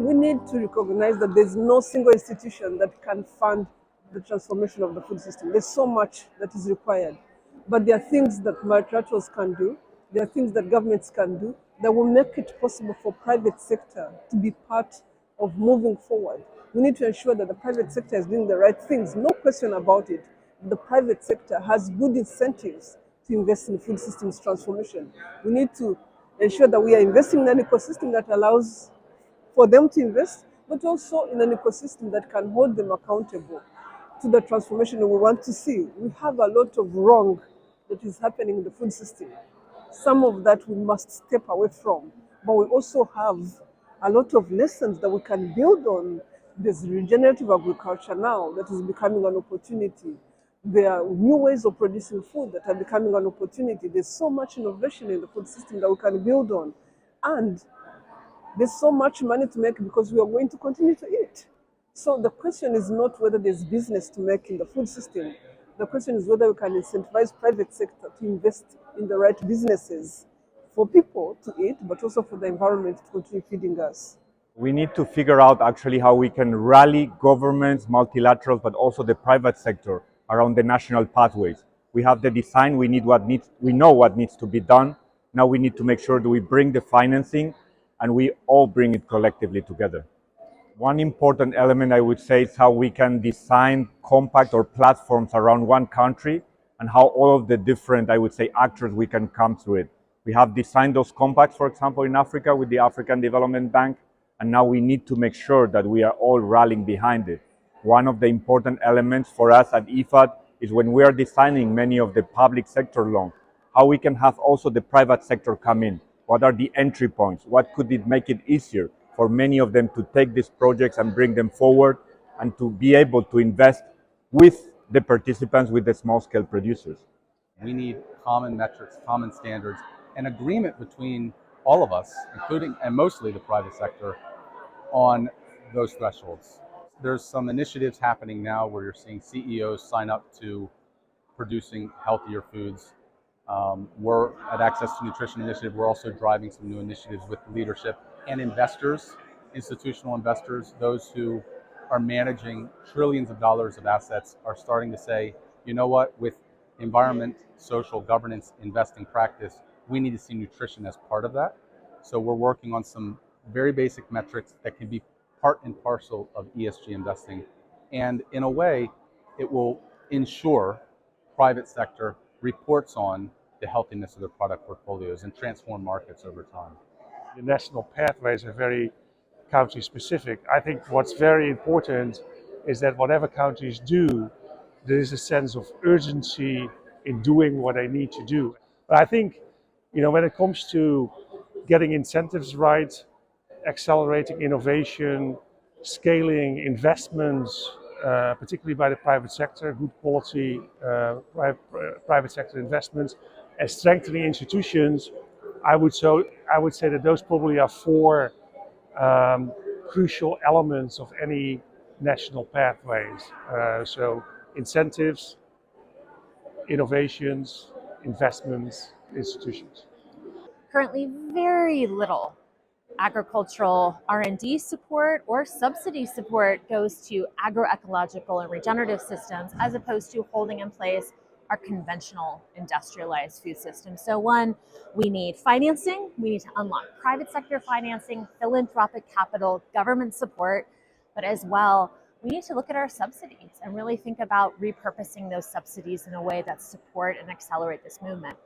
We need to recognize that there's no single institution that can fund the transformation of the food system. There's so much that is required. But there are things that multilaterals can do, there are things that governments can do that will make it possible for private sector to be part of moving forward. We need to ensure that the private sector is doing the right things, no question about it. The private sector has good incentives to invest in food systems transformation. We need to ensure that we are investing in an ecosystem that allows for them to invest, but also in an ecosystem that can hold them accountable to the transformation we want to see. We have a lot of wrong that is happening in the food system. Some of that we must step away from, but we also have a lot of lessons that we can build on. There's regenerative agriculture now that is becoming an opportunity. There are new ways of producing food that are becoming an opportunity. There's so much innovation in the food system that we can build on. And there's so much money to make because we are going to continue to eat. So the question is not whether there's business to make in the food system. The question is whether we can incentivize private sector to invest in the right businesses for people to eat, but also for the environment to continue feeding us. We need to figure out actually how we can rally governments, multilaterals, but also the private sector around the national pathways. We have the design, we know what needs to be done. Now we need to make sure that we bring the financing and we all bring it collectively together. One important element I would say is how we can design compact or platforms around one country and how all of the different, I would say, actors we can come through it. We have designed those compacts, for example, in Africa with the African Development Bank, and now we need to make sure that we are all rallying behind it. One of the important elements for us at IFAD is when we are designing many of the public sector loans, how we can have also the private sector come in. What are the entry points? What could it make it easier for many of them to take these projects and bring them forward and to be able to invest with the participants, with the small-scale producers? We need common metrics, common standards, and agreement between all of us, including and mostly the private sector, on those thresholds. There's some initiatives happening now where you're seeing CEOs sign up to producing healthier foods. We're at Access to Nutrition Initiative. We're also driving some new initiatives with leadership and investors, institutional investors, those who are managing trillions of dollars of assets are starting to say, you know what, with environment, social governance, investing practice, we need to see nutrition as part of that. So we're working on some very basic metrics that can be part and parcel of ESG investing. And in a way, it will ensure private sector reports on the healthiness of their product portfolios and transform markets over time. The national pathways are very country specific. I think what's very important is that whatever countries do, there is a sense of urgency in doing what they need to do. But I think, when it comes to getting incentives right, accelerating innovation, scaling investments, particularly by the private sector, good quality private sector investments, and strengthening institutions, I would say that those probably are four crucial elements of any national pathways. So incentives, innovations, investments, institutions. Currently, very little agricultural R&D support or subsidy support goes to agroecological and regenerative systems as opposed to holding in place our conventional industrialized food system. So one, we need financing. We need to unlock private sector financing, philanthropic capital, government support, but as well, we need to look at our subsidies and really think about repurposing those subsidies in a way that support and accelerate this movement.